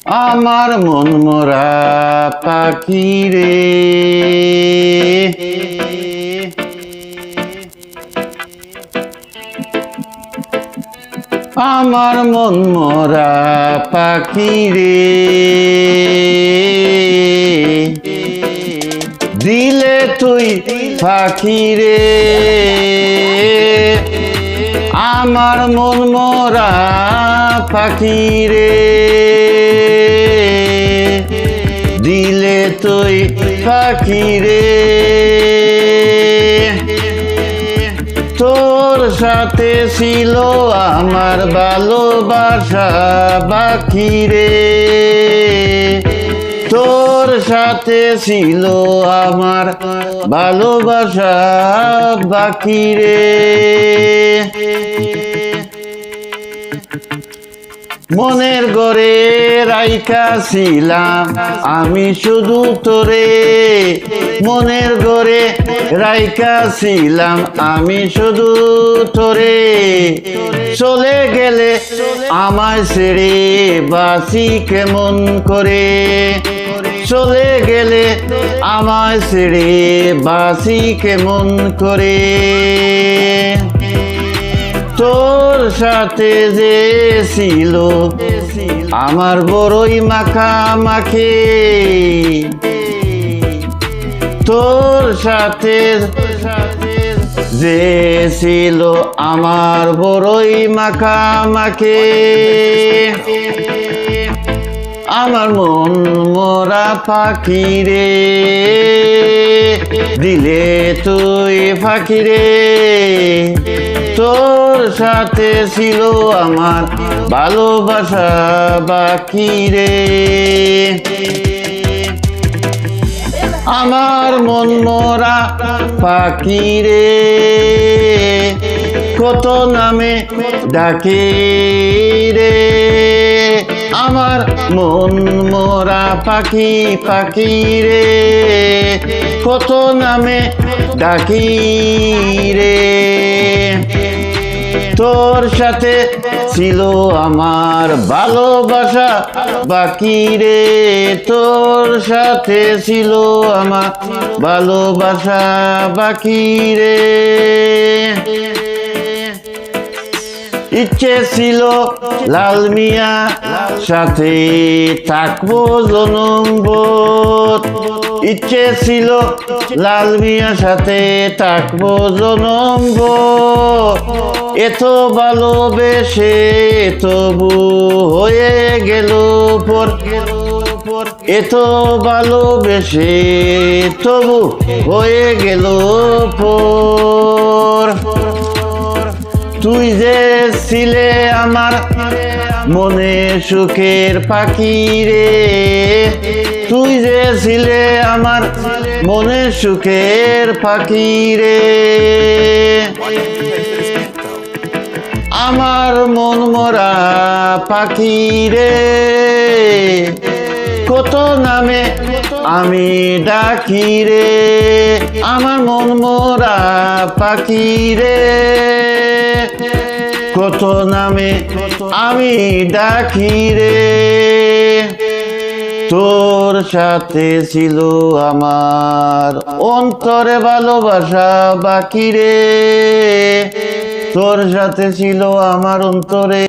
আমার মন মরা পাখি রে, আমার মন মরা পাখি রে, দিলে তুই পাখি রে, আমার মন মরা পাখি রে, দিলে তুই পাখি রে। তোর সাথে ছিল আমার ভালোবাসা বাকি রে, তোর সাথে ছিল আমার ভালোবাসা বাকি রে। মনের ঘরে রাইখা ছিলাম আমি শুধু তোরে, মনের ঘরে রাইখা ছিলাম আমি শুধু তোরে, চলে গেলে আমায় ছেড়ে বাঁচি কেমন করে, চলে গেলে আমায় ছেড়ে বাঁচি কেমন করে। তোর সাথে যে ছিল আমার বড়ই মাখামাখি, তোর সাথে যে ছিল আমার বড়ই মাখামাখি, আমার মন মরা পাখি রে, দিলে তুই পাখি রে, তোর সাথে ছিল আমার ভালোবাসা বাকি রে। আমার মন মরা পাখি রে, কত নামে ডাকে রে, আমার মন মরা পাখি পাখি রে, কত নামে ডাকি রে। তোর সাথে ছিল আমার ভালোবাসা বাকি রে, তোর সাথে ছিল আমার ভালোবাসা বাকি রে। ইচ্ছে ছিল লাল মিয়া সাথে থাকবো জনমভর, ইচ্ছে ছিল লাল মিয়া সাথে থাকবো জনমভর, এত ভালোবেসে তবু হয়ে গেল পর, এত ভালোবেসে তবু হয়ে গেল পর। তুই যে ছিলে আমার মনে সুখের পাখি রে, তুই যে ছিলে আমার মনে সুখের পাখি রে, আমার মন মরা পাখি রে, কত নামে আমি ডাকি রে, আমার মন মরা পাখি রে, কত নামে আমি ডাকি রে। তোর সাথে ছিল আমার অন্তরে ভালোবাসা বাকি রে, তোর সাথে ছিল আমার অন্তরে